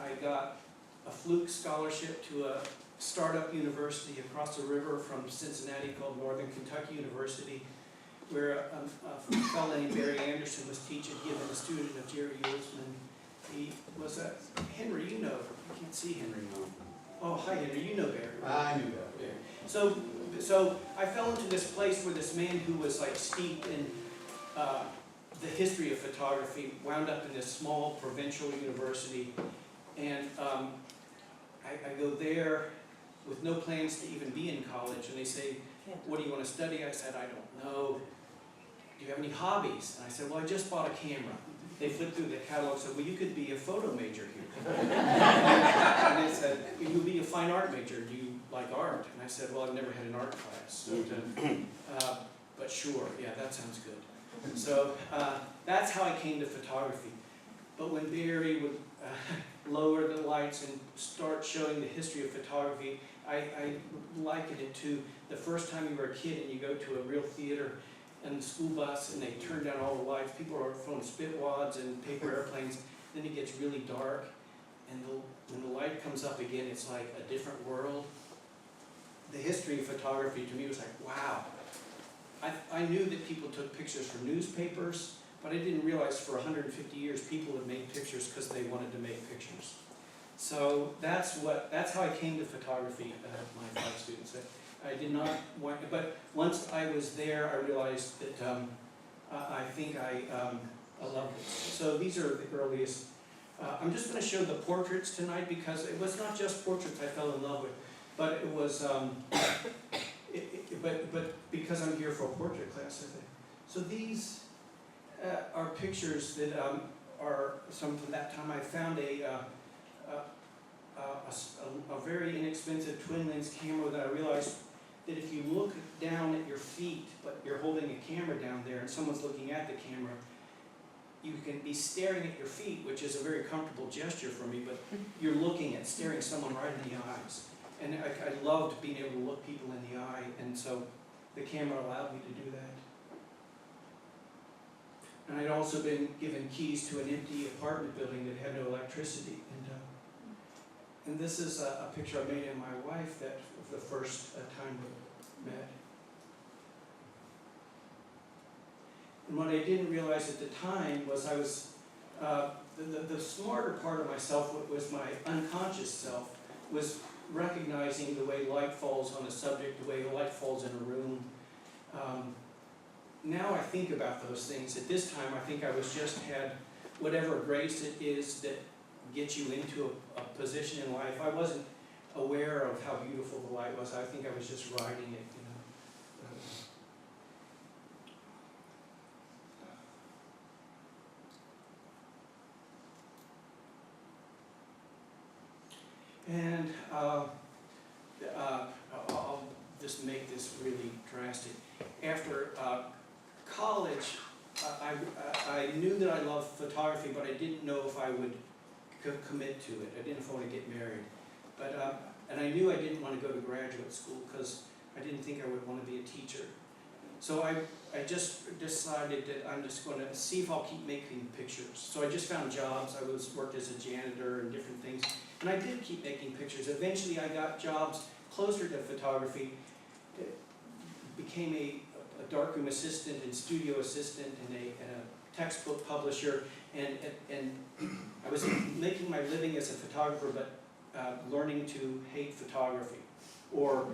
I got a fluke scholarship to a startup university across the river from Cincinnati called Northern Kentucky University, where a fellow named Barry Anderson was teaching, given a student of Jerry Ulsman. He was a, Henry, you know, I can't see Henry. Oh, hi Henry, you know Barry. Right? I knew that. Yeah. So I fell into this place where this man who was like steeped in the history of photography wound up in this small provincial university, and I go there with no plans to even be in college, and they say, what do you want to study? I said, I don't know. Do you have any hobbies? And I said, well, I just bought a camera. They flipped through the catalog and said, well, you could be a photo major here. And they said, you'll be a fine art major. Do you like art? And I said, well, I've never had an art class. But sure, yeah, that sounds good. So that's how I came to photography. But when Barry would lower the lights and start showing the history of photography, I liken it to the first time you were a kid and you go to a real theater and the school bus and they turn down all the lights. People are throwing spit wads and paper airplanes. Then it gets really dark, and when the light comes up again, it's like a different world. The history of photography to me was like, wow. I knew that people took pictures for newspapers, but I didn't realize for 150 years people had made pictures because they wanted to make pictures. So that's how I came to photography, my 5 students. I did not want, but once I was there, I realized that I think I loved it. So these are the earliest. I'm just going to show the portraits tonight because it was not just portraits I fell in love with, but it was, but because I'm here for a portrait class, I think. So these are pictures that are some from that time. I found a very inexpensive twin lens camera that I realized that if you look down at your feet, but you're holding a camera down there and someone's looking at the camera, you can be staring at your feet, which is a very comfortable gesture for me, but you're staring someone right in the eyes. And I loved being able to look people in the eye, and so the camera allowed me to do that. And I'd also been given keys to an empty apartment building that had no electricity. And this is a picture I made of my wife that of the first time we met. And what I didn't realize at the time was I was, the smarter part of myself, what was my unconscious self, was recognizing the way light falls on a subject, the way light falls in a room. Now I think about those things. At this time, I think I was just had whatever grace it is that gets you into a position in life. I wasn't aware of how beautiful the light was. I think I was just riding it, And I'll just make this really drastic. After college, I knew that I loved photography, but I didn't know if I would commit to it. I didn't know if I wanted to get married. But, and I knew I didn't want to go to graduate school because I didn't think I would want to be a teacher. So I just decided that I'm just going to see if I'll keep making pictures. So I just found jobs. I worked as a janitor and different things. And I did keep making pictures. Eventually I got jobs closer to photography. It became a darkroom assistant and studio assistant and a textbook publisher. And I was making my living as a photographer, but learning to hate photography, or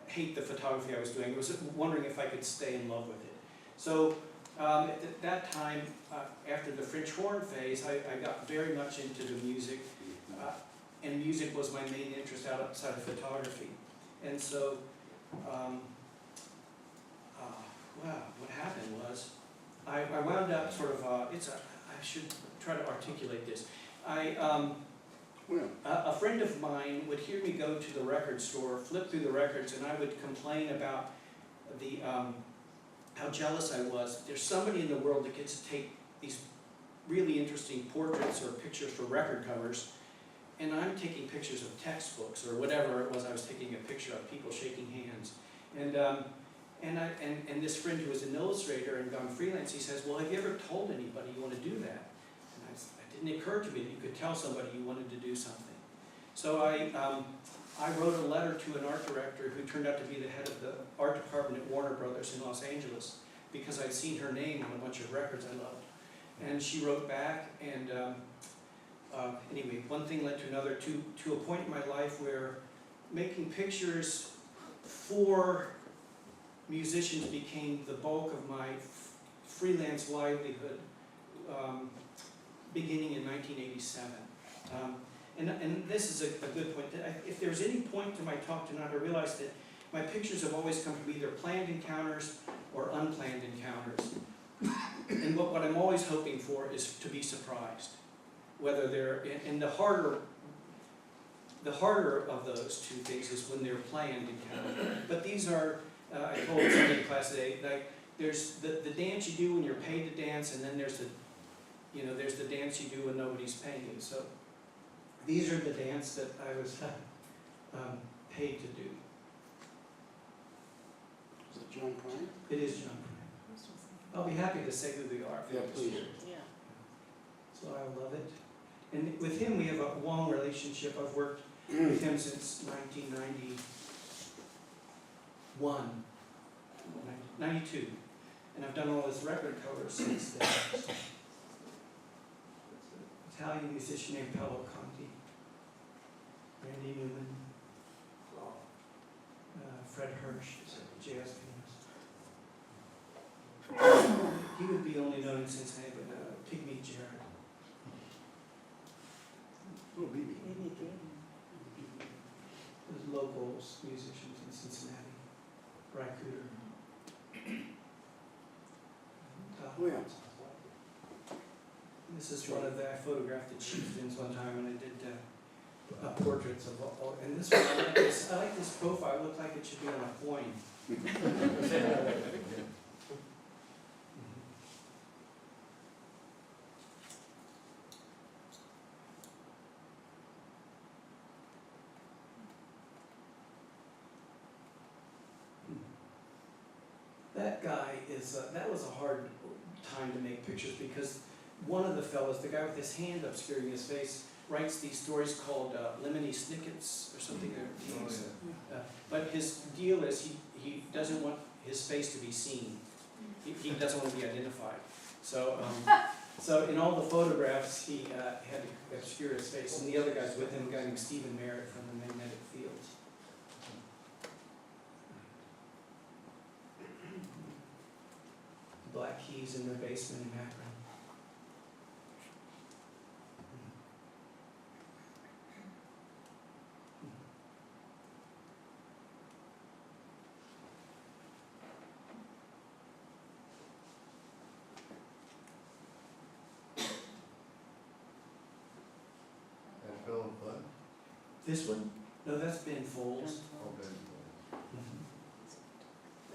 hate the photography I was doing. I was wondering if I could stay in love with it. So at that time, after the French horn phase, I got very much into the music, and music was my main interest outside of photography. And so, what happened was, I wound up sort of, I should try to articulate this. A friend of mine would hear me go to the record store, flip through the records, and I would complain about the how jealous I was. There's somebody in the world that gets to take these really interesting portraits or pictures for record covers, and I'm taking pictures of textbooks or whatever it was I was taking a picture of, people shaking hands. And this friend who was an illustrator and gone freelance, he says, well, have you ever told anybody you want to do that? And I didn't occur to me that you could tell somebody you wanted to do something. So I wrote a letter to an art director who turned out to be the head of the art department at Warner Brothers in Los Angeles, because I'd seen her name on a bunch of records I loved. And she wrote back, and anyway, one thing led to another, to a point in my life where making pictures for musicians became the bulk of my freelance livelihood, beginning in 1987. And this is a good point. If there's any point to my talk tonight, I realized that my pictures have always come from either planned encounters or unplanned encounters. And what I'm always hoping for is to be surprised. Whether they're, and the harder of those two things is when they're planned encounters. But these are, I told somebody in class today, like, there's the dance you do when you're paid to dance, and then there's the dance you do when nobody's paying you. So these are the dance that I was paid to do. Is it John Prine? It is John Prine. I'll be happy to say who they are. Yeah, please. Yeah. So I love it. And with him, we have a long relationship. I've worked with him since 92. And I've done all his record covers since then. Italian musician named Paolo Conti, Randy Newman, Fred Hirsch is a jazz pianist. He would be only known in Cincinnati, but Pygmy Jared. Oh, BB. There's locals, musicians in Cincinnati, Rycooter. Oh, yeah. This is one of the, I photographed the chieftains one time when I did portraits of all, and this one, I like this profile, it looked like it should be on a coin. That guy is, that was a hard time to make pictures because one of the fellows, the guy with his hand obscuring his face, writes these stories called Lemony Snickets or something. But his deal is he doesn't want his face to be seen. He doesn't want to be identified. So so in all the photographs he had to obscure his face. And the other guy's with him, a guy named Stephen Merritt from the Magnetic Fields. Black Keys in their basement in Akron. And Phil and Bud? This one? No, that's Ben Folds. Oh, Ben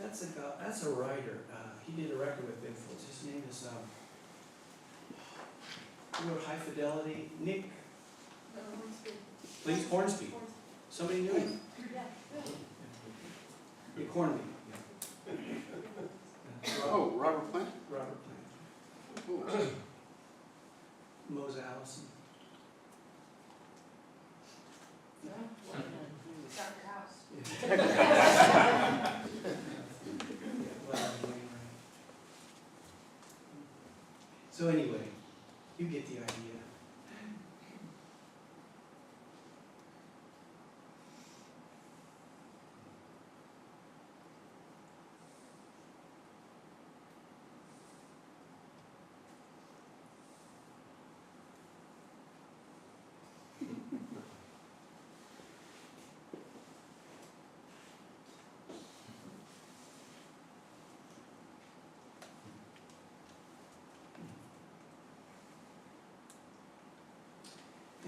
Folds. That's a writer. He did a record with Ben Folds. His name is, he wrote High Fidelity. Nick, please, Hornsby. Somebody knew him? Nick Hornby. Oh, Robert Plant? Robert Plant. Oh. Mose Allison. So anyway, you get the idea.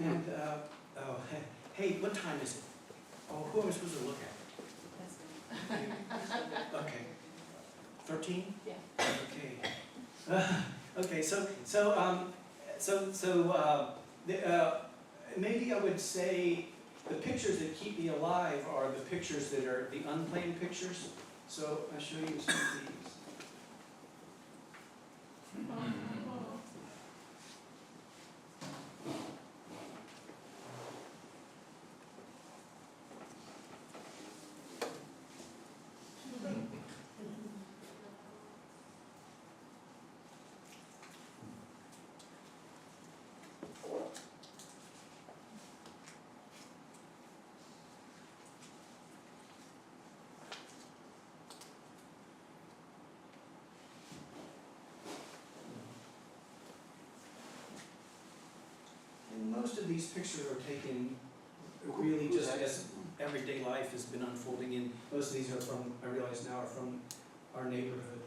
And, hey, what time is it? Oh, who am I supposed to look at? Okay. 13? Yeah. Okay. Okay, maybe I would say the pictures that keep me alive are the pictures that are the unplanned pictures. So I'll show you some of these. most of these pictures are taken really Who's just that? as everyday life has been unfolding, and most of these are from, I realize now, are from our neighborhood.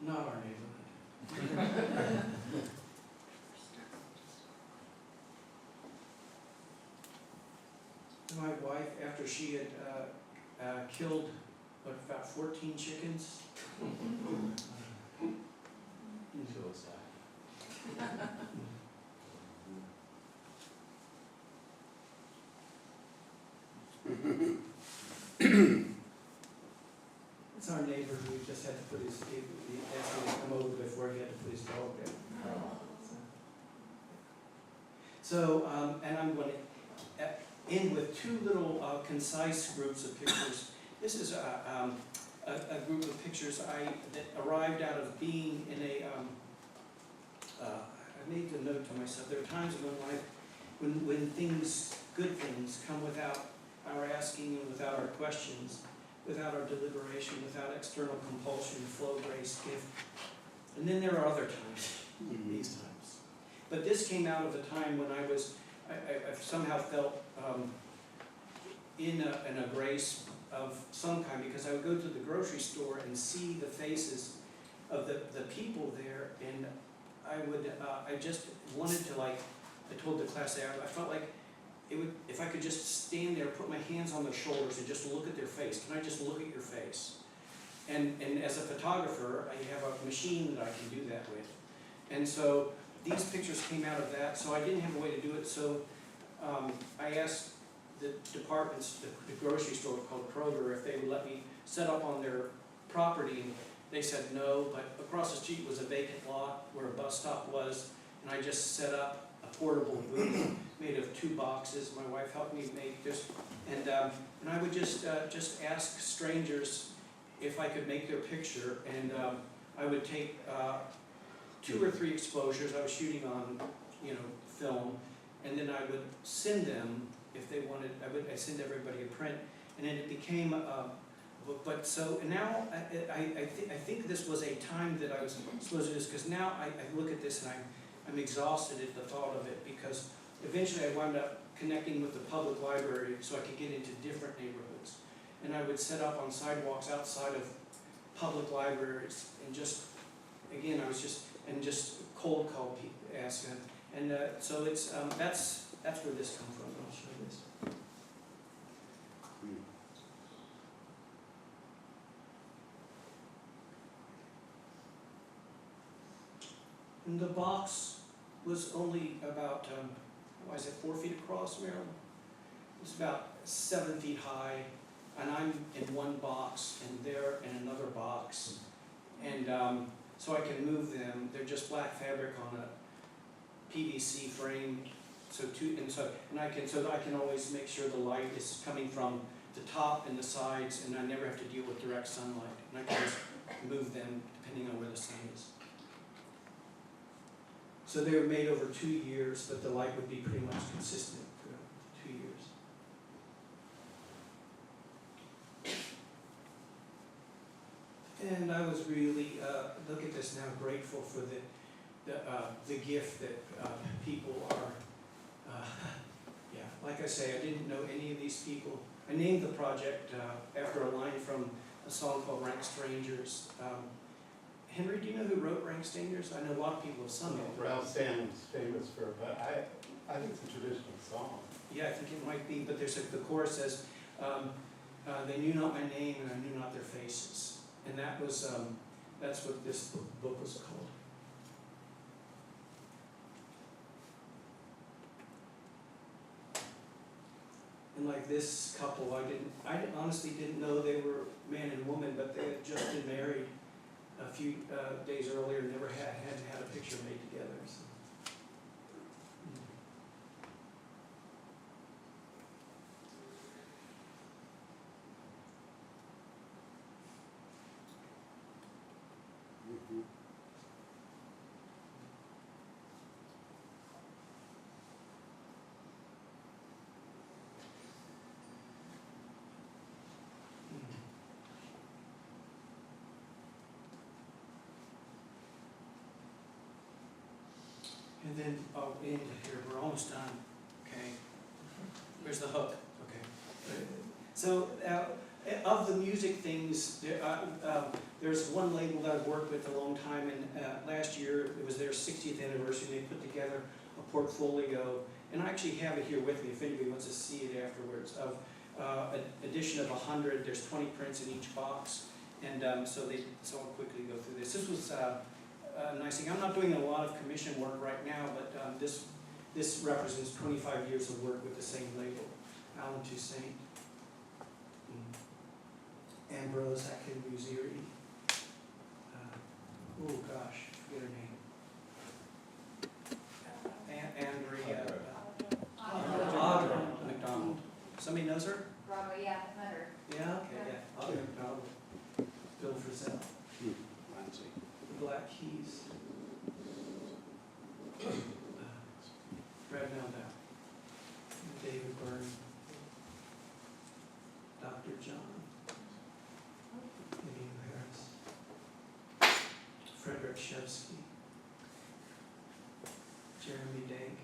Not our neighborhood. My wife, after she had killed, what, about 14 chickens? It's our neighbor who just had to put his, he asked him to come over before he had to put his dog down. So, and I'm going to end with two little concise groups of pictures. This is a group of pictures that arrived out of being in a, I made the note to myself, there are times in life when things, good things, come without our asking and without our questions, without our deliberation, without external compulsion, flow, grace, gift. And then there are other times, these times. But this came out of a time when I somehow felt in a grace of some kind, because I would go to the grocery store and see the faces of the people there, and I just wanted to, like, I told the class there, I felt like it would, if I could just stand there, put my hands on their shoulders and just look at their face. Can I just look at your face? And as a photographer, I have a machine that I can do that with. And so these pictures came out of that, so I didn't have a way to do it, so I asked the departments, the grocery store called Kroger, if they would let me set up on their property, and they said no, but across the street was a vacant lot where a bus stop was, and I just set up a portable booth made of 2 boxes. My wife helped me make this, and I would just ask strangers if I could make their picture, and I would take 2 or 3 exposures. I was shooting on, film, and then I would send them if they wanted. I send everybody a print, and then it became a book. But so and now I think this was a time that I was supposed to do this, because now I look at this and I'm exhausted at the thought of it, because eventually I wound up connecting with the public library so I could get into different neighborhoods, and I would set up on sidewalks outside of public libraries, and just again I was just cold call people, ask them. And so it's that's where this comes from. I'll show you this. And the box was only about, why is it 4 feet across, Marilyn? It's about 7 feet high, and I'm in one box, and they're in another box, and so I can move them. They're just black fabric on a PVC frame, so I can always make sure the light is coming from the top and the sides, and I never have to deal with direct sunlight, and I can just move them depending on where the sun is. So they were made over 2 years, but the light would be pretty much consistent for 2 years. And I was really, look at this now, grateful for the gift that people are, yeah, like I say, I didn't know any of these people. I named the project after a line from a song called Rank Strangers. Henry, do you know who wrote Rank Strangers? I know a lot of people have sung it. Ralph Stanley's famous for, but I think it's a traditional song. Yeah, I think it might be, but there's the chorus says, they knew not my name and I knew not their faces. And that was, that's what this book was called. And like this couple, I honestly didn't know they were man and woman, but they had just been married a few days earlier, never hadn't had a picture made together. So. And then, into here, we're almost done, okay? Where's the hook? Okay. So, of the music things, there's one label that I've worked with a long time, and last year, it was their 60th anniversary, and they put together a portfolio, and I actually have it here with me if anybody wants to see it afterwards, of an edition of 100, there's 20 prints in each box, and so I'll quickly go through this. This was a nice thing. I'm not doing a lot of commission work right now, but this represents 25 years of work with the same label. Alan Toussaint, Ambrose Akinmusiri, oh gosh, forget her name. Andrea Audrey McDonald. Somebody knows her? Broadway, yeah, Hunter. Yeah, okay, yeah. Audrey McDonald. Bill Frisell. Lindsay. The Black Keys. Brad Meldau. David Byrne. Dr. John. Vivian Harris. Frederick Shevsky. Jeremy Dank.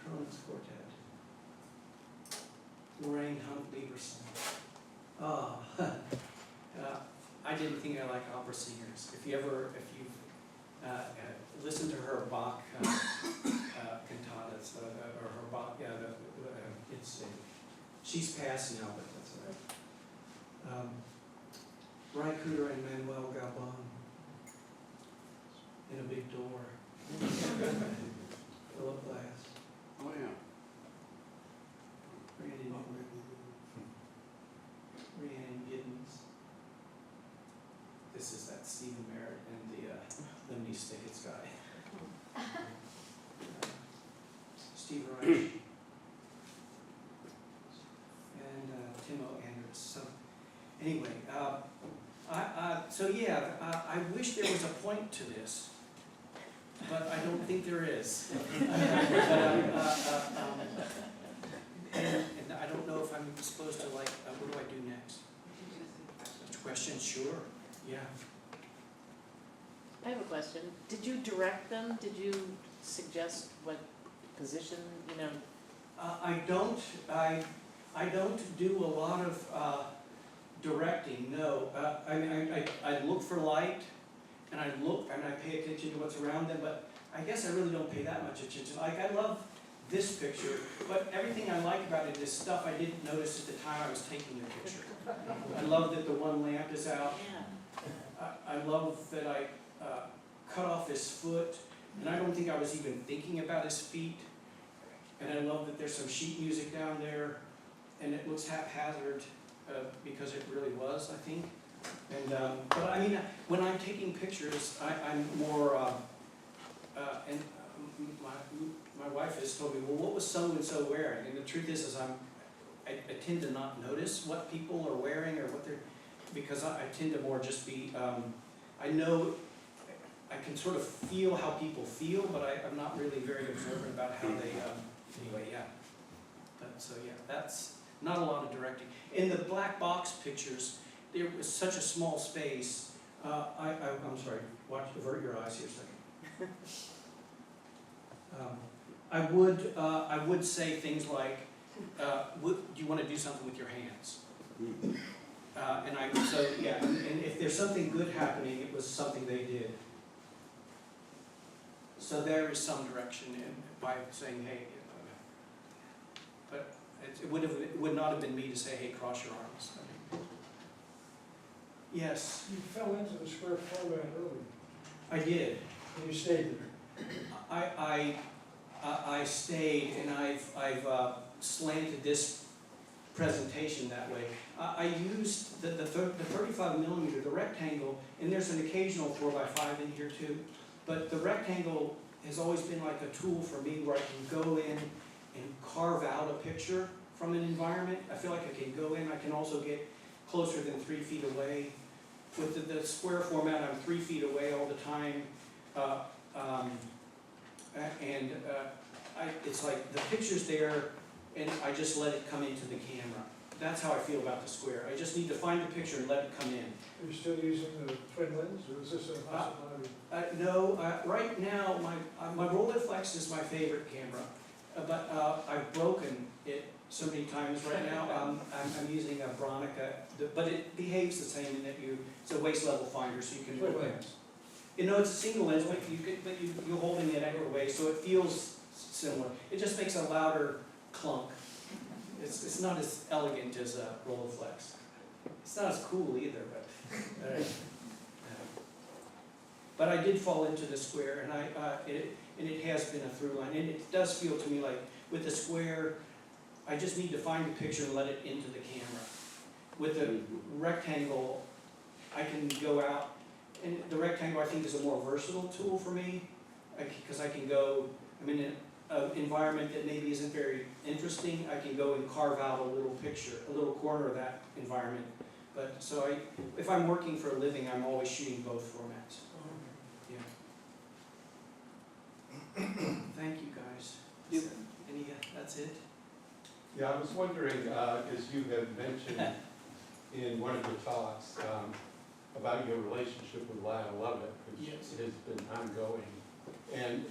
Cronin's Quartet. Lorraine Hunt Lieberson. Oh, I didn't think I liked opera singers. If you've listened to her Bach cantatas, or her Bach, she's passed now, but that's all right. Ry Cooder and Manuel Gabon in A Big Door. Philip Glass. Oh, yeah. Randy Newman. Rhiannon Giddens. This is that Stephen Merritt and the Lemony Snicket's guy. Steve Reich. And Timo Anders. So anyway, I wish there was a point to this, but I don't think there is. And I don't know if I'm supposed to what do I do next? Questions? Sure. Yeah. I have a question. Did you direct them? Did you suggest what position, I don't do a lot of directing, no. I look for light, and I pay attention to what's around them, but I guess I really don't pay that much attention. Like, I love this picture, but everything I like about it is stuff I didn't notice at the time I was taking the picture. I love that the one lamp is out. yeah. I love that I cut off his foot, and I don't think I was even thinking about his feet. And I love that there's some sheet music down there, and it looks haphazard because it really was, I think. And but I mean, when I'm taking pictures, I'm more. And my wife has told me, well, what was so and so wearing? And the truth is I tend to not notice what people are wearing or what they're, because I tend to more just be. I know. I can sort of feel how people feel, but I'm not really very observant about how they. Anyway, yeah. So yeah, that's not a lot of directing. In the black box pictures, there was such a small space. I'm sorry. Avert your eyes here a second. I would say things like, do you want to do something with your hands? And if there's something good happening, it was something they did. So there is some direction in by saying, hey, but it would not have been me to say, hey, cross your arms. Yes, You fell into the square format early, I did. and you stayed there. I stayed, and I've slanted this presentation that way. I used the 35 millimeter, the rectangle, and there's an occasional 4x5 in here too, but the rectangle has always been like a tool for me where I can go in and carve out a picture from an environment. I feel like I can go in, I can also get closer than 3 feet away. With the square format, I'm 3 feet away all the time. It's like the picture's there, and I just let it come into the camera. that's how I feel about the square. I just need to find the picture and let it come in. Are you still using the twin lens, or is this a possibility? No, right now, my Rolleiflex is my favorite camera, but I've broken it so many times right now. I'm using a Bronica, but it behaves the same in that it's a waist level finder, so you can. Twin lens. You know, it's a single lens, but you're holding it at your waist, so it feels similar. It just makes a louder clunk. It's not as elegant as a Rolleiflex. It's not as cool either, but. But I did fall into the square, and it has been a through line, and it does feel to me like with the square, I just need to find the picture and let it into the camera. With the rectangle, I can go out, and the rectangle I think is a more versatile tool for me, because I can go, I'm in an environment that maybe isn't very interesting, I can go and carve out a little picture, a little corner of that environment. But so if I'm working for a living, I'm always shooting both formats. Yeah. Thank you, guys. That's it? Yeah, I was wondering, as you had mentioned in one of your talks, about your relationship with Lyle Lovett, which Yes. has been ongoing, and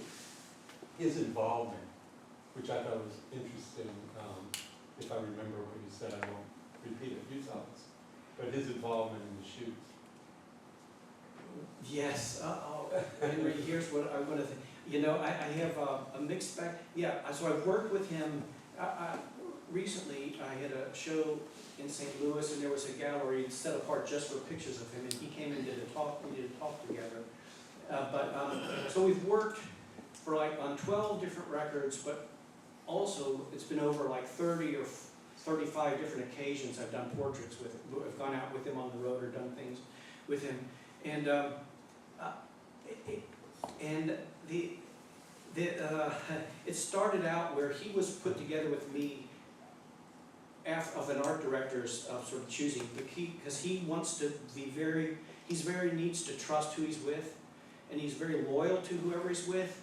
his involvement, which I thought was interesting. If I remember what you said, I won't repeat it. You tell us. But his involvement in the shoots. Yes, Henry, here's what I want to think. You know, I have a mixed bag. Yeah, so I've worked with him. Recently, I had a show in St. Louis, and there was a gallery set apart just for pictures of him, and he came and did a talk. We did a talk together. So we've worked for on 12 different records, but also it's been over 30 or 35 different occasions I've done portraits with him. I've gone out with him on the road or done things with him. And it started out where he was put together with me of an art director's sort of choosing, because he wants to be needs to trust who he's with, and he's very loyal to whoever he's with.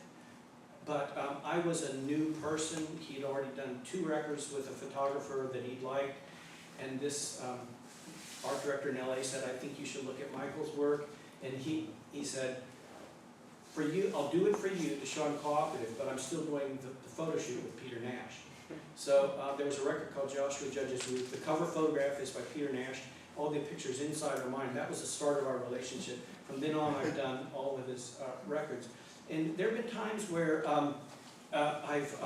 But I was a new person. He'd already done 2 records with a photographer that he'd liked, and this art director in LA said, I think you should look at Michael's work. And he said, for you, I'll do it for you to show I'm cooperative, but I'm still doing the photo shoot with Peter Nash. So there was a record called Joshua Judge's Roof. The cover photograph is by Peter Nash. All the pictures inside are mine. That was the start of our relationship. From then on, I've done all of his records. And there have been times where I've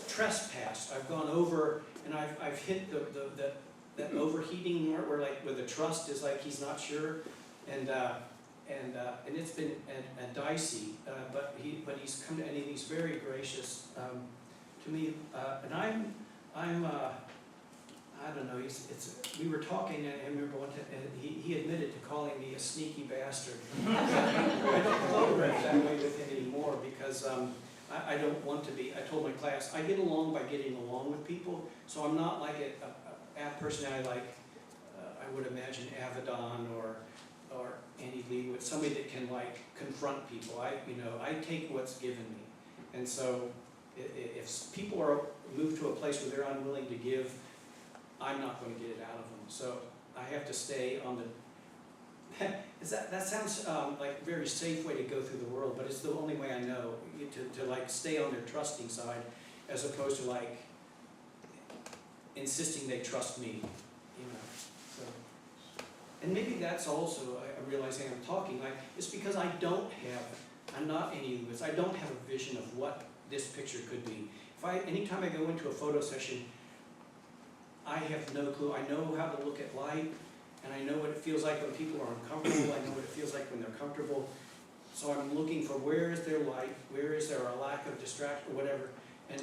trespassed. I've gone over, and I've hit that overheating where the trust is he's not sure, and it's been a dicey. But he's come to, and he's very gracious to me. And I'm I don't know. We were talking, and I remember one time, and he admitted to calling me a sneaky bastard. I don't photograph that way with him anymore because I don't want to be. I told my class, I get along by getting along with people, so I'm not like a personality like I would imagine Avedon or Andy Lee, with somebody that can confront people. I take what's given me, and so if people are moved to a place where they're unwilling to give, I'm not going to get it out of them. So I have to stay on the. That sounds like a very safe way to go through the world, but it's the only way I know to stay on their trusting side, as opposed to insisting they trust me. So, and maybe that's also I'm realizing I'm talking it's because I'm not any of this. I don't have a vision of what this picture could be. Anytime I go into a photo session, I have no clue. I know how to look at light, and I know what it feels like when people are uncomfortable. I know what it feels like when they're comfortable. So I'm looking for where is there light, where is there a lack of distraction, or whatever, and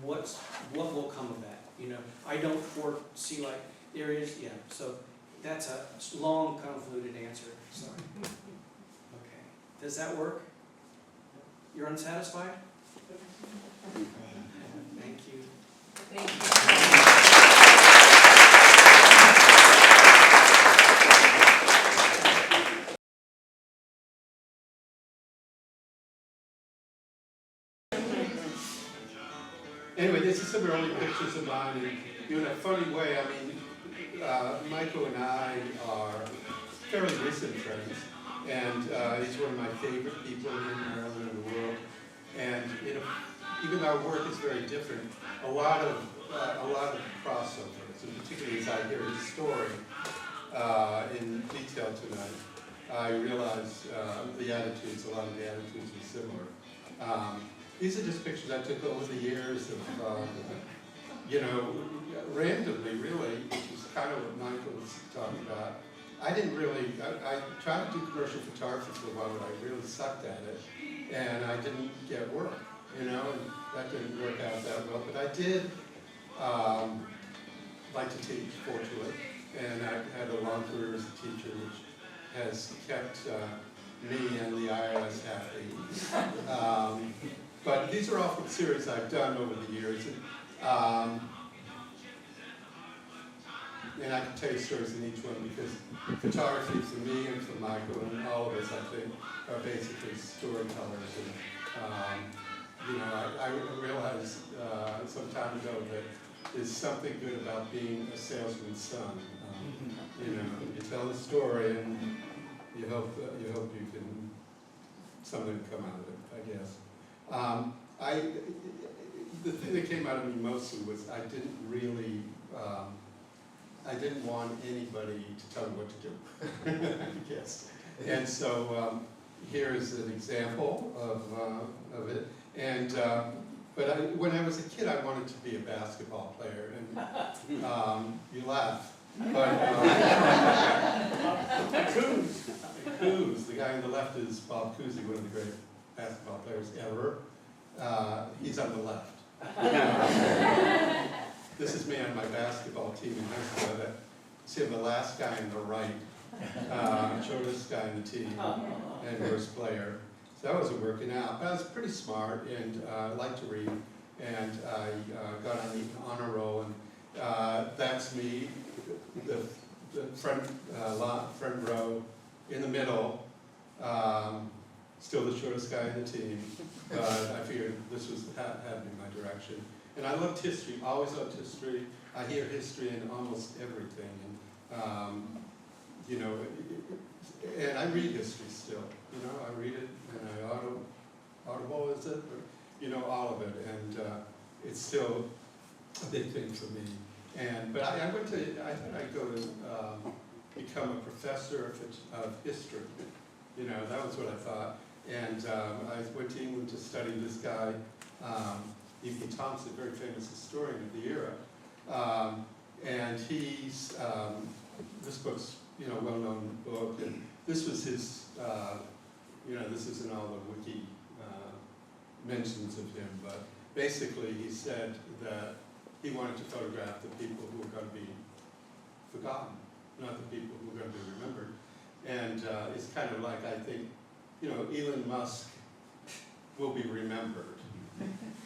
what will come of that. I don't foresee there is. Yeah. So that's a long, convoluted answer. Sorry. Okay. Does that work? You're unsatisfied? Thank you. Thank you. Anyway, this is some early pictures of mine, and in a funny way, I mean, Michael and I are fairly recent friends, and he's one of my favorite people in Maryland and the world. And even though our work is very different, a lot of crossovers, and particularly as I hear his story in detail tonight, I realize the attitudes, a lot of the attitudes are similar. These are just pictures I took over the years of, randomly, really, which is kind of what Michael was talking about. I didn't really, I tried to do commercial photography for a while, but I really sucked at it, and I didn't get work, and that didn't work out that well. But I did like to teach, fortunately, and I had a long career as a teacher, which has kept me and the IRS happy. But these are all series I've done over the years. And I can tell you stories in each one because photography for me and for Michael and all of us, I think, are basically storytellers. And I realized some time ago that there's something good about being a salesman's son. You tell a story and you hope you can something come out of it, I guess. The thing that came out of me mostly was I didn't want anybody to tell me what to do, I guess. And so here's an example of it. And but when I was a kid, I wanted to be a basketball player. And you laugh, but Coos, the guy on the left is Bob Cousy, one of the great basketball players ever. He's on the left. This is me on my basketball team in high school. See the last guy on the right, shortest guy on the team, and worst player. So that wasn't working out. But I was pretty smart and liked to read, and I got on the honor roll, and that's me, the front row in the middle. Still the shortest guy in the team, but I figured this was had to be my direction. And I loved history, always loved history. I hear history in almost everything, and and I read history still. I read it, and I audible is it, or, all of it, and it's still a big thing for me. But I thought I'd go to become a professor of history. That was what I thought. And I went to England to study this guy, E.P. Thompson, very famous historian of the era. And he's, this book's, well-known book, and this was his, this isn't all the wiki mentions of him, but basically he said that he wanted to photograph the people who were going to be forgotten, not the people who were going to be remembered. And it's kind of like, I think, Elon Musk will be remembered,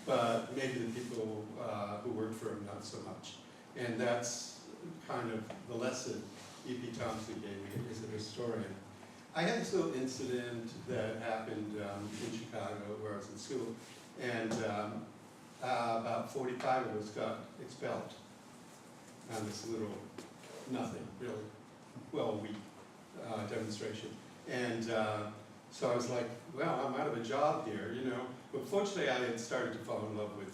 but maybe the people who work for him not so much. And that's kind of the lesson E.P. Thompson gave me as a historian. I had this little incident that happened in Chicago where I was in school, and about 45 of us got expelled on this little nothing, really, demonstration. And so I was like, well, I'm out of a job here, But fortunately, I had started to fall in love with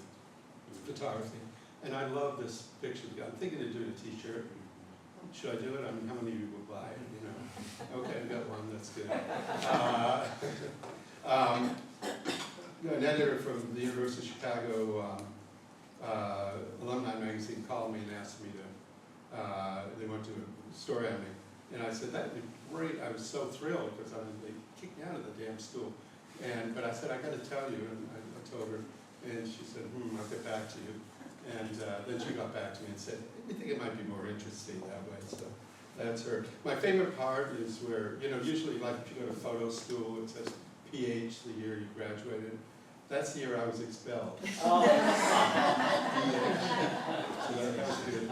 photography. And I love this picture. I'm thinking of doing a t-shirt. Should I do it? I mean, how many of you will buy it, Okay, I've got one, that's good. An editor from the University of Chicago Alumni Magazine called me and asked me to, they went to a story on me. And I said, that'd be great. I was so thrilled because they kicked me out of the damn school. But I said, I got to tell you. And I told her, and she said, I'll get back to you. And then she got back to me and said, I think it might be more interesting that way. So that's her. My favorite part is where, usually like if you go to photo school, it says PH the year you graduated. That's the year I was expelled. So that was good. I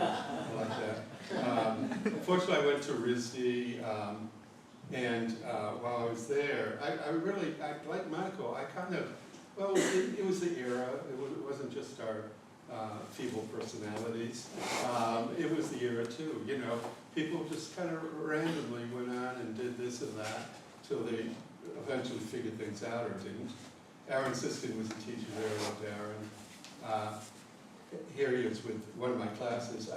like that. Fortunately, I went to RISD, and while I was there, I like Michael, I kind of, it was the era. It wasn't just our feeble personalities. It was the era too, you know, people just kind of randomly went on and did this and that till they eventually figured things out or didn't. Aaron Siskin was a teacher there, I loved Aaron. Here he is with one of my classes.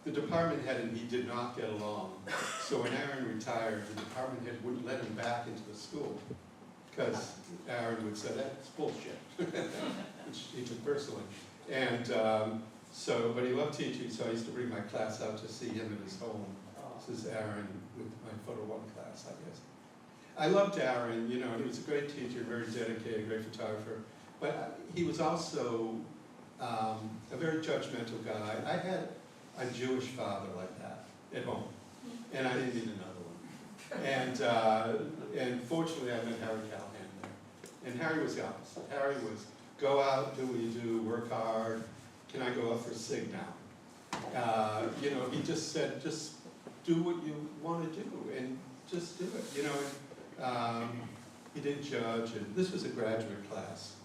The department head and he did not get along. So when Aaron retired, the department head wouldn't let him back into the school because Aaron would say, that's bullshit, which he took personally. And but he loved teaching, so I used to bring my class out to see him at his home. This is Aaron with my Photo 1 class, I guess. I loved Aaron, you know, he was a great teacher, very dedicated, great photographer. But he was also a very judgmental guy. I had a Jewish father like that at home, and I didn't need another one. And fortunately, I met Harry Callahan there. And Harry was the opposite. Harry was, go out, do what you do, work hard. Can I go out for a cig now? You know, he just said, just do what you want to do, and just do it, you know. He didn't judge, and this was a graduate class.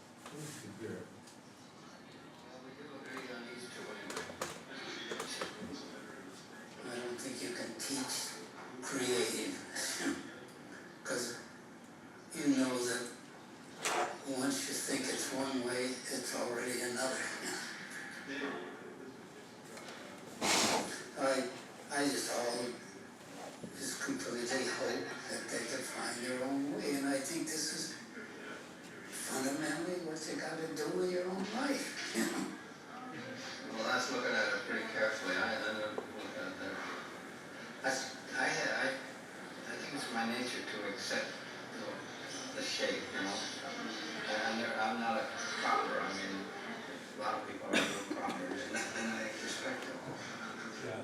I don't think you can teach creative, because you know that once you think it's one way, it's already another. I just completely hope that they can find their own way, and I think this is fundamentally what you got to do with your own life. You know? Well, that's looking at it pretty carefully. I never looked at that. I think it's my nature to accept the shape, you know. I'm not a cropper. I mean, a lot of people are real croppers, and I respect them.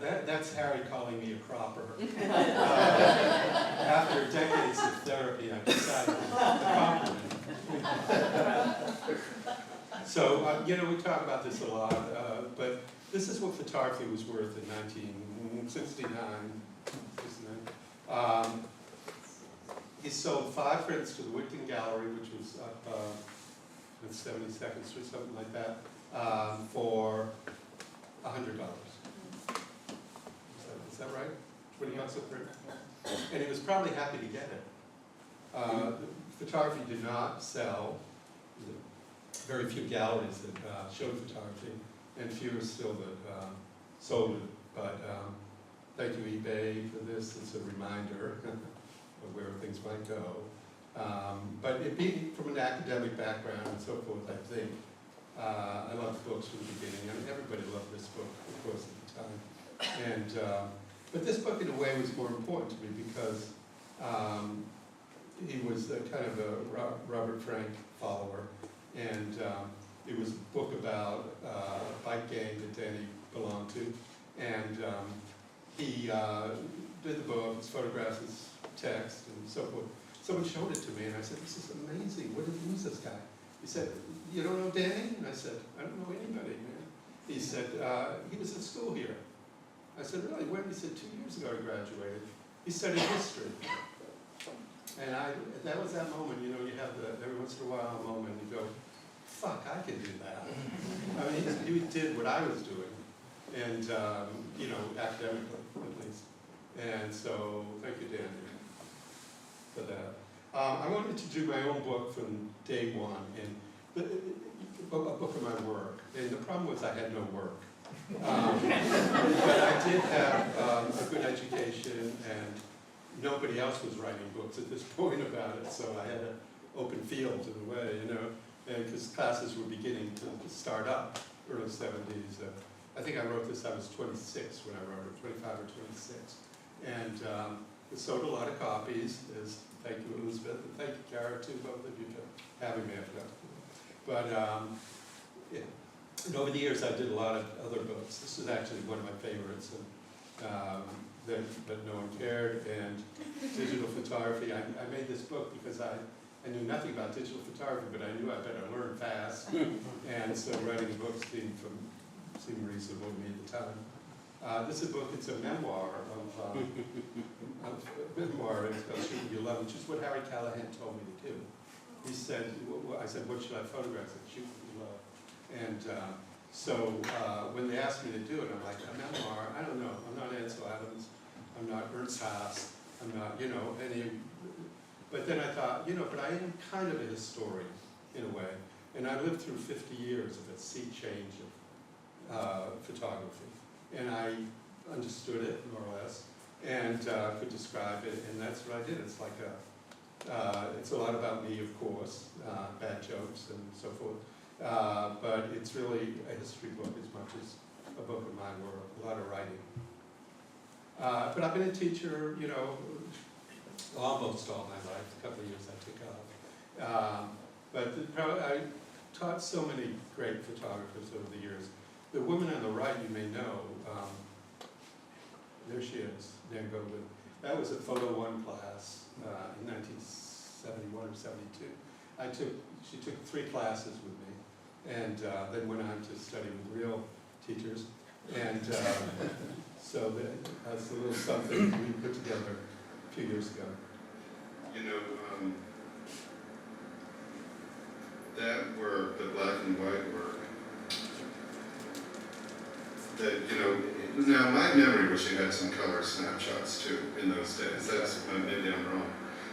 Yeah, that's Harry calling me a cropper. After decades of therapy, I decided to compliment. So, you know, we talk about this a lot, but this is what photography was worth in 1969. He sold 5 prints to the Wigton Gallery, which was up on 72nd Street, something like that, for $100. Is that right? $20 a print? And he was probably happy to get it. Photography did not sell. Very few galleries that showed photography, and fewer still that sold it. But thank you, eBay, for this. It's a reminder of where things might go. But it being from an academic background and so forth, I think, I loved books from the beginning. I mean, everybody loved this book, of course, at the time. And but this book, in a way, was more important to me because he was kind of a Robert Frank follower. And it was a book about a bike gang that Danny belonged to. And he did the book, his photographs, his text, and so forth. Someone showed it to me, and I said, this is amazing. Who's this guy? He said, you don't know Danny? And I said, I don't know anybody, man. He said, he was in school here. I said, really, when? He said, 2 years ago he graduated. He studied history. And that was that moment, you know, you have every once in a while a moment, you go, fuck, I can do that. I mean, he did what I was doing, and, you know, academically, at least. And so, thank you, Danny, for that. I wanted to do my own book from day one, and a book of my work. And the problem was I had no work. But I did have a good education, and nobody else was writing books at this point about it, so I had an open field in a way, you know, because classes were beginning to start up, early 70s. I think I wrote this, I was 26 when I wrote it, 25 or 26. And it sold a lot of copies, thank you, Elizabeth, and thank you, Kara, too, both of you for having me. But, yeah. And over the years, I did a lot of other books. This is actually one of my favorites. And, but no one cared, and digital photography. I made this book because I knew nothing about digital photography, but I knew I better learn fast, and so writing a book seemed reasonable to me at the time. This is a book, it's a memoir of it's called Shoot What You Love, which is what Harry Callahan told me to do. He said, I said, what should I photograph? I said, shoot what you love. And So when they asked me to do it, I'm like, a memoir, I don't know, I'm not Ansel Adams, I'm not Ernst Haas, I'm not, you know, but then I thought, you know, but I am kind of a historian in a way, and I lived through 50 years of a sea change of photography, and I understood it more or less, and could describe it, and that's what I did. It's like it's a lot about me, of course, bad jokes and so forth, but it's really a history book as much as a book of my work, a lot of writing. But I've been a teacher, you know, almost all my life. A couple of years I took off. I taught so many great photographers over the years. The woman on the right, you may know, there she is, Nan Goldwyn. That was a Photo 1 class in 1971 or 72. She took 3 classes with me, and then went on to study with real teachers. And so that's a little something we put together a few years ago. You know, that work, the black and white work, that, you know, now my memory was you had some color snapshots too in those days. That's, maybe I'm wrong.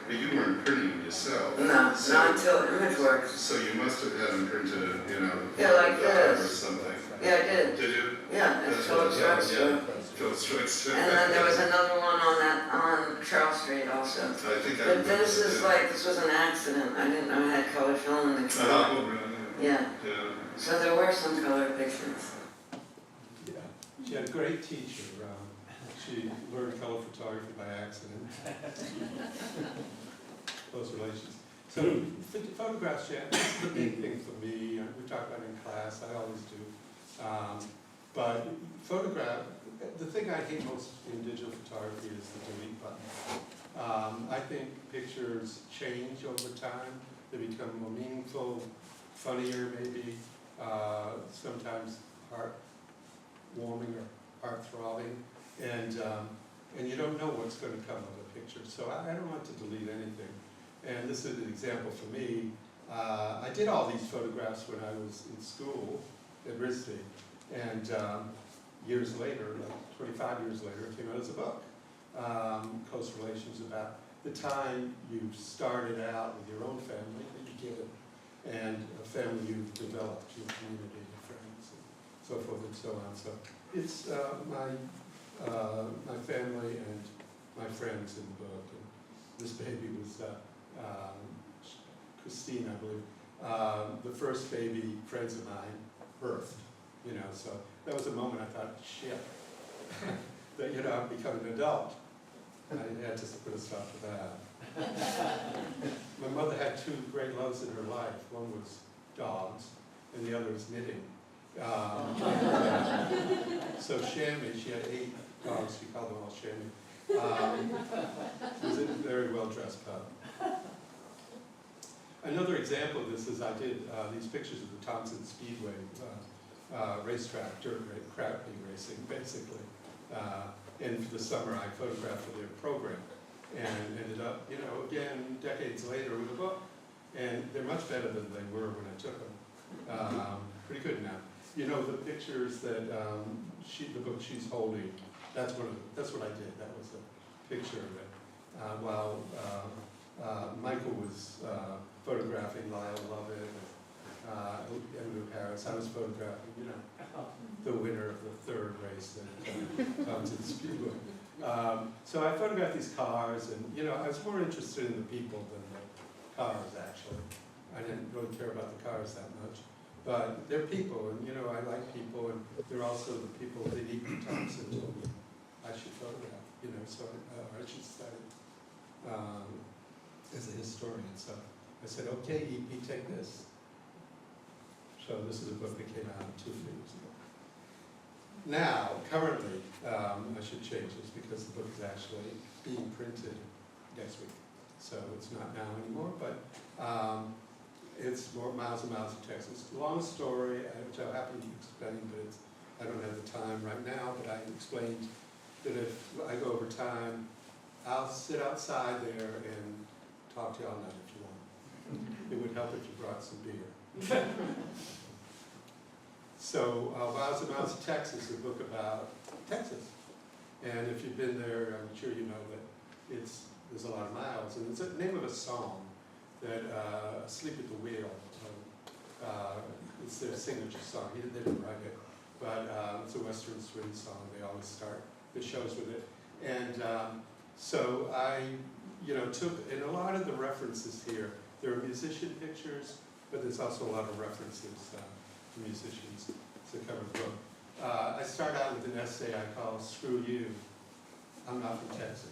But you weren't printing them yourself. No, so, not until image works. So you must have had them printed, you know, Yeah, like or this. something. Yeah, I did. Did you? Yeah, it's That's Philip what it was, Strux. Philip Strux too. And then there was another one on Charles Street also. I think I But remember this is that, like, this was an accident. I didn't know I had color film in the yeah. camera. Oh, really? Yeah, Yeah. so there were some color pictures. Yeah, she had a great teacher. She learned color photography by accident. Close relations. So photographs, yeah, this is the big thing for me. We talk about it in class, I always do. But the thing I hate most in digital photography is the delete button. I think pictures change over time. They become more meaningful, funnier maybe, sometimes heart-warming or heart-throbbing. And you don't know what's going to come of a picture. So I don't like to delete anything. And this is an example for me. I did all these photographs when I was in school at RISD. And years later, like 25 years later, it came out as a book. Close Relations, about the time you started out with your own family that you give it, and a family you've developed, your community, your friends, and so forth and so on. So it's my family and my friends in the book. And this baby was Christine, I believe, the first baby friends of mine birthed. You know, so that was a moment I thought, shit, that, you know, I've become an adult. I had to put a stop to that. My mother had 2 great loves in her life. One was dogs, and the other was knitting. So Shammy, she had 8 dogs, she called them all Shammy. It was a very well-dressed pup. Another example of this is I did these pictures of the Thompson Speedway racetrack, dirt crappy racing, basically. And for the summer, I photographed for their program, and ended up, you know, again, decades later with a book. And they're much better than they were when I took them. Pretty good now. You know, the pictures that the book she's holding, that's what I did. That was a picture of it. While Michael was photographing Lyle Lovett, Emily Harris, I was photographing, you know, the winner of the 3rd race that comes in Speedway. So I photographed these cars, and, you know, I was more interested in the people than the cars, actually. I didn't really care about the cars that much. But they're people, and, you know, I like people, and they're also the people that E.P. Thompson told me I should photograph, you know, so I should study as a historian. So I said, okay, E.P., take this. So this is a book that came out 2 years ago. Now, currently, I should change this because the book is actually being printed next week. So it's not now anymore, but it's more miles and miles of text. It's a long story, which I'll happily explain, but I don't have the time right now, but I explained that if I go over time, I'll sit outside there and talk to you all night if you want. It would help if you brought some beer. So Miles and Miles of Texas, a book about Texas. And if you've been there, I'm sure you know that there's a lot of miles. And it's the name of a song that Asleep at the Wheel, it's their signature song. They didn't write it, but it's a Western swing song. They always start the shows with it. And so I, took, and a lot of the references here, there are musician pictures, but there's also a lot of references to musicians. It's a cover book. I start out with an essay I call Screw You, I'm Not from Texas.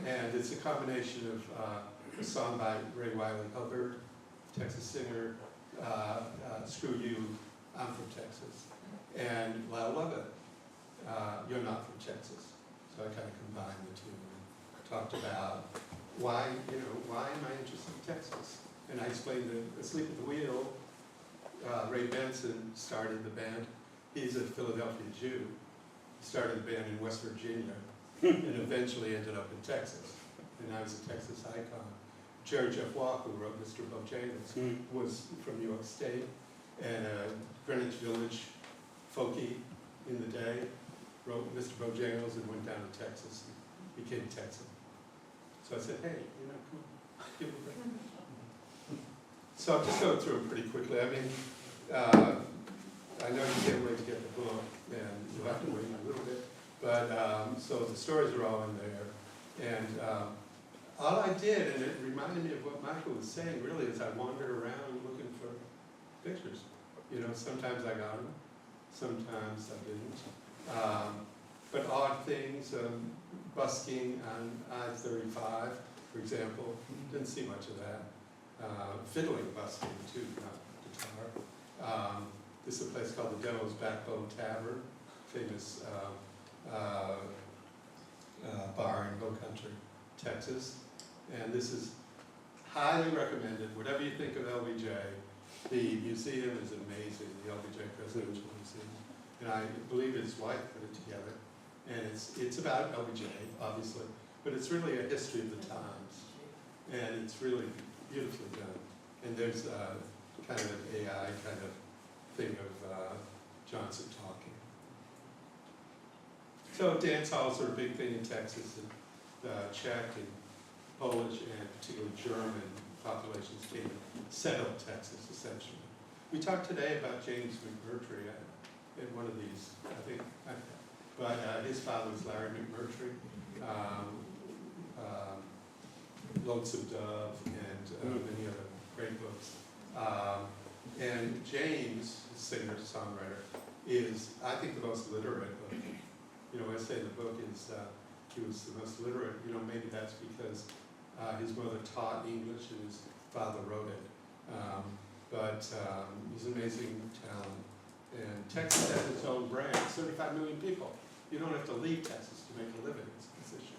And it's a combination of a song by Ray Wiley Hubbard, Texas singer, Screw You, I'm from Texas. And I love it, You're Not from Texas. So I kind of combined the two and talked about why am I interested in Texas? And I explained that Asleep at the Wheel, Ray Benson started the band. He's a Philadelphia Jew. He started the band in West Virginia and eventually ended up in Texas. And I was a Texas icon. Jerry Jeff Walker, who wrote Mr. Bojangles, was from New York State and Greenwich Village folkie in the day, wrote Mr. Bojangles and went down to Texas and became Texan. So I said, hey, come on, give it a break. So I'll just go through it pretty quickly. I mean, I know you can't wait to get the book, and you'll have to wait a little bit. But, so the stories are all in there. And all I did, and it reminded me of what Michael was saying, really, is I wandered around looking for pictures. Sometimes I got them, sometimes I didn't. But odd things, busking on I-35, for example, didn't see much of that. Fiddling busking too, not guitar. This is a place called the Devil's Backbone Tavern, famous bar in Hill Country, Texas. And this is highly recommended, whatever you think of LBJ. The museum is amazing, the LBJ Presidential Museum. And I believe his wife put it together. And it's about LBJ, obviously, but it's really a history of the times. And it's really beautifully done. And there's kind of an AI kind of thing of Johnson talking. So dance halls are a big thing in Texas, and Czech and Polish and particularly German populations came and settled Texas, essentially. We talked today about James McMurtry in one of these, I think, but his father was Larry McMurtry, Lonesome Dove, and many other great books. And James, singer-songwriter, is, I think, the most literate book. I say the book is, he was the most literate. Maybe that's because his mother taught English and his father wrote it. But he's an amazing talent. And Texas has its own brand, 35 million people. You don't have to leave Texas to make a living in this position.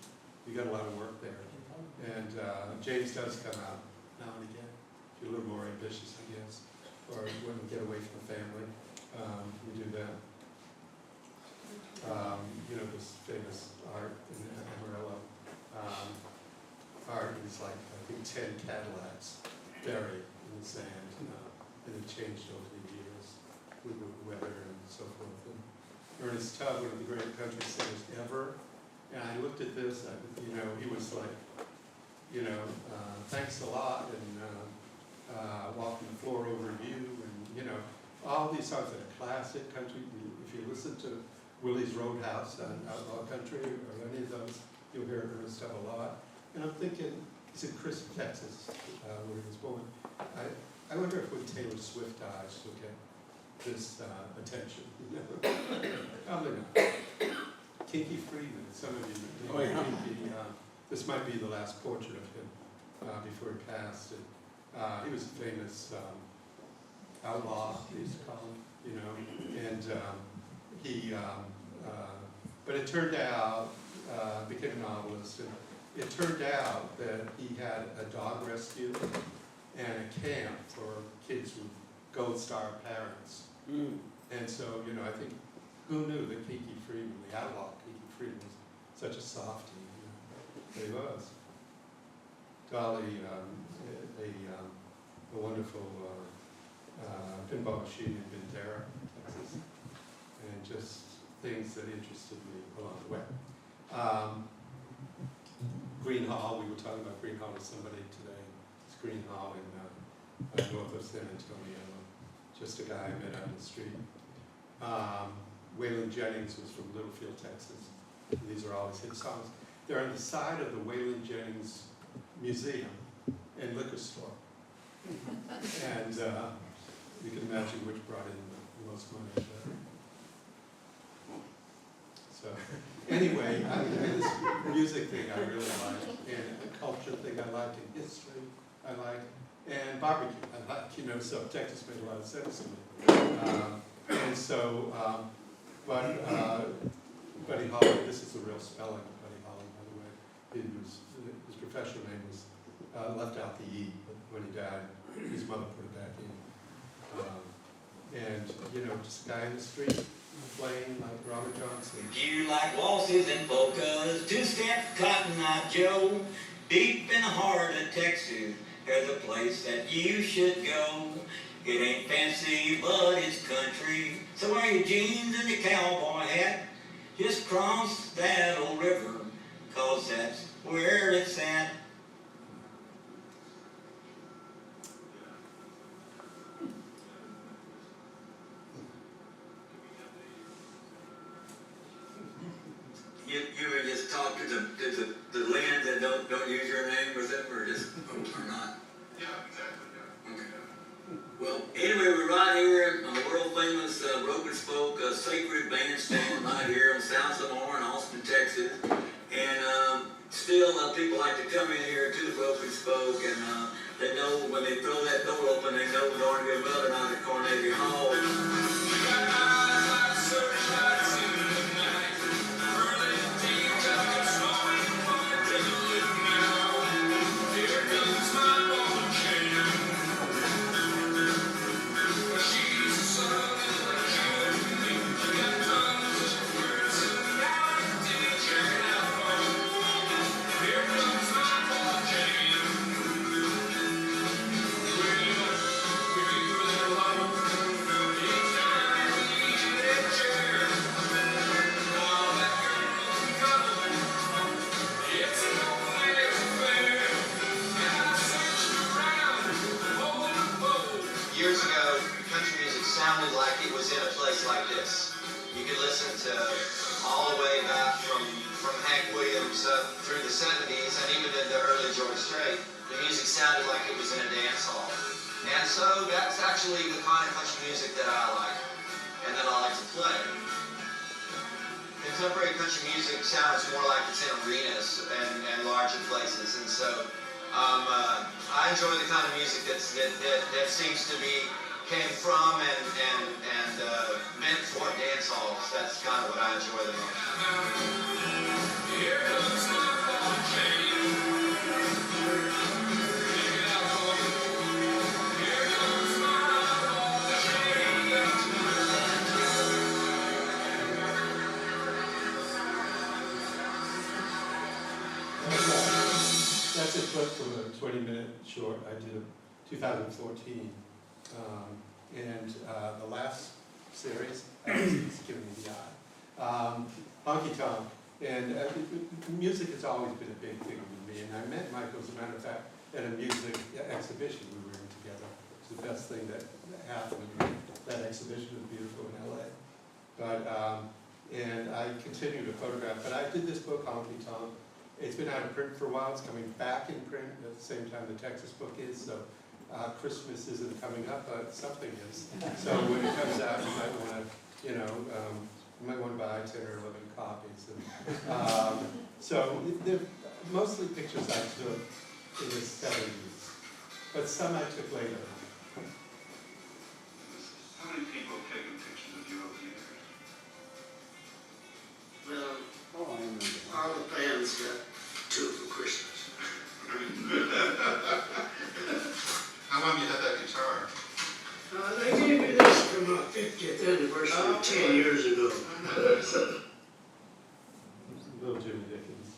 You got a lot of work there. And James does come out now and again. If you're a little more ambitious, I guess, or when we get away from the family, we do that. This famous art in Amarillo. Art is like, I think, 10 Cadillacs buried in the sand, and it changed over the years with the weather and so forth. And Ernest Tubb, one of the great country singers ever, and I looked at this, he was like, thanks a lot, and walking the floor over you, and all these songs that are classic country. If you listen to Willie's Roadhouse on Outlaw Country or any of those, you'll hear Ernest Tubb a lot. And I'm thinking, he's in Crisp, Texas, where he was born. I wonder if when Taylor Swift dies, she'll get this attention. Probably not. Kinky Friedman, some of you know Kinky. This might be the last portrait of him before he passed. And, he was a famous outlaw, they used to call him, and he, but it turned out, became a novelist, and it turned out that he had a dog rescue and a camp for kids with Gold Star parents. And so, I think, who knew that Kiki Friedman, the outlaw Kiki Friedman, was such a softie, but he was. Dolly, a wonderful pinball machine in Ventura, Texas. just things that interested me along the way. Green Hall, we were talking about Green Hall with somebody today. It's Green Hall in north of San Antonio, just a guy I met on the street. Waylon Jennings was from Littlefield, Texas. These are all his hit songs. They're on the side of the Waylon Jennings Museum and liquor store. And you can imagine which brought in the most money. So anyway, this music thing I really like, and the culture thing I like, and history I like, and barbecue I like, you know, so Texas made a lot of sense to me. And so, Buddy Holly, this is the real spelling of Buddy Holly, by the way. His professional name was left out the E when he died. His mother put it back in. And, you know, just a guy in the street playing like Robert Johnson. You like waltzes and polkas, two-step Cotton Eye Joe. Deep in the heart of Texas, there's a place that you should go. It ain't fancy, but it's country. So wear your jeans and your cowboy hat. Just cross that old river, 'cause that's where it's at. You would just talk to the land that don't use your name with them, or just or not? Yeah, exactly, yeah. Okay. Well, anyway, we're right here on the world famous Broken Spoke Sacred Bandstand right here on South Lamar in Austin, Texas. And still people like to come in here to the Broken Spoke, and they know when they throw that door open, they know we're going to be another night at Carnegie Hall. Years ago, country music sounded like it was in a place like this. You could listen to all the way back from Hank Williams through the 70s and even into early George Strait. The music sounded like it was in a dance hall. And so that's actually the kind of country music that I like and that I like to play. Contemporary country music sounds more like it's in arenas and larger places, and so I enjoy the kind of music that seems to be came from and meant for dance halls. That's kind of what I enjoy the most. Here comes my ball chain. Here comes my ball chain. That's a clip from a 20-minute short I did in 2014. And the last series, he's giving me the eye. Honky Tonk. And music has always been a big thing with me. And I met Michael, as a matter of fact, at a music exhibition we were in together. It was the best thing that happened. That exhibition was beautiful in LA. But, and I continue to photograph. But I did this book, Honky Tonk. It's been out of print for a while. It's coming back in print at the same time the Texas book is. So Christmas isn't coming up, but something is. So when it comes out, you might want to, you might want to buy 10 or 11 copies. And, so they're mostly pictures I took in the 70s, but some I took later. How many people have taken pictures of you over the years? Oh, I remember. All the bands got 2 for Christmas. How long you had that guitar? They gave me this for my 50th anniversary 10 years ago. Little Jimmy Dickens.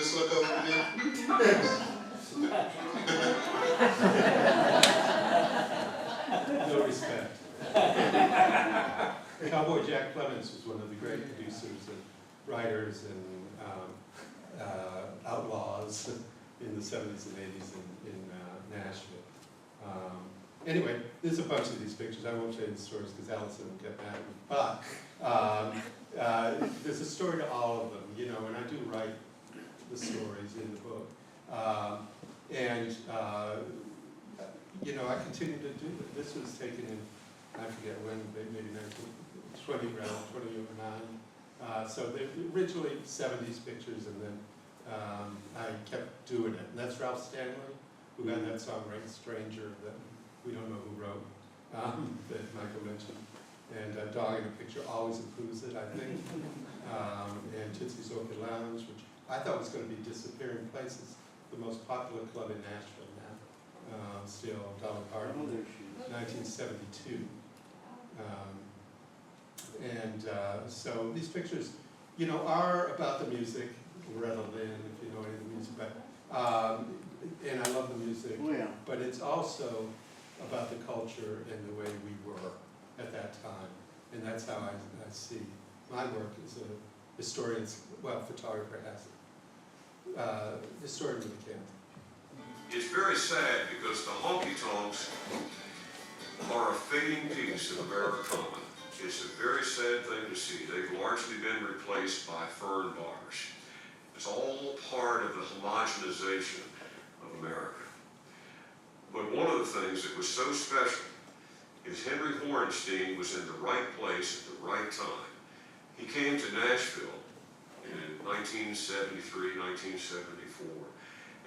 just look over to me? No respect. Cowboy Jack Clemens was one of the great producers and writers and outlaws in the 70s and 80s in Nashville. Anyway, there's a bunch of these pictures. I won't show you the stories because Allison will get mad at me. But there's a story to all of them, you know, and I do write the stories in the book. You know, I continue to do it. This was taken in, I forget when, maybe 1920, around 2009. So they originally 70s pictures, and then I kept doing it. And that's Ralph Stanley, who had that song, Rain Stranger, that we don't know who wrote, that Michael mentioned. And Dog in a Picture always improves it, I think. And Tootsie's Orchid Lounge, which I thought was going to be disappearing places, the most popular club in Nashville now. Still, Dolly Parton, Oh, there she is. 1972. So these pictures, you know, are about the music, Loretta Lynn, if you know any of the music, but, and I love the music, Oh, yeah. but it's also about the culture and the way we were at that time. And that's how I see my work as a historian, well, photographer has it. Historian with a camera. It's very sad because the honky-tonks are a fading piece of American common. It's a very sad thing to see. They've largely been replaced by fern bars. It's all part of the homogenization of America. But one of the things that was so special is Henry Horenstein was in the right place at the right time. He came to Nashville in 1973, 1974,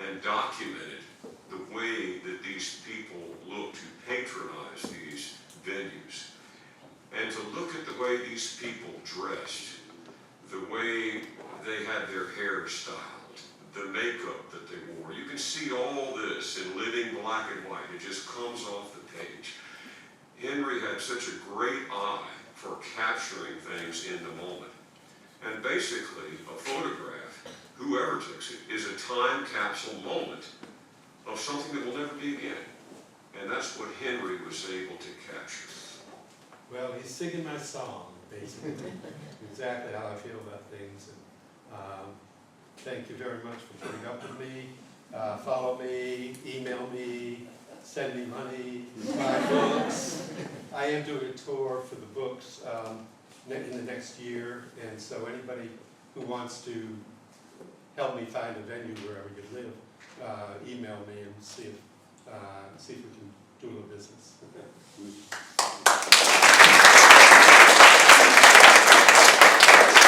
and documented the way that these people look to patronize these venues. And to look at the way these people dressed, the way they had their hair styled, the makeup that they wore. You can see all this in living black and white. It just comes off the page. Henry had such a great eye for capturing things in the moment. And basically, a photograph, whoever takes it, is a time capsule moment of something that will never be again. And that's what Henry was able to capture. Well, he's singing my song, basically, exactly how I feel about things. And thank you very much for putting up with me. Follow me, email me, send me money, buy books. I am doing a tour for the books in the next year, and so anybody who wants to help me find a venue wherever you live, email me and see if we can do a little business.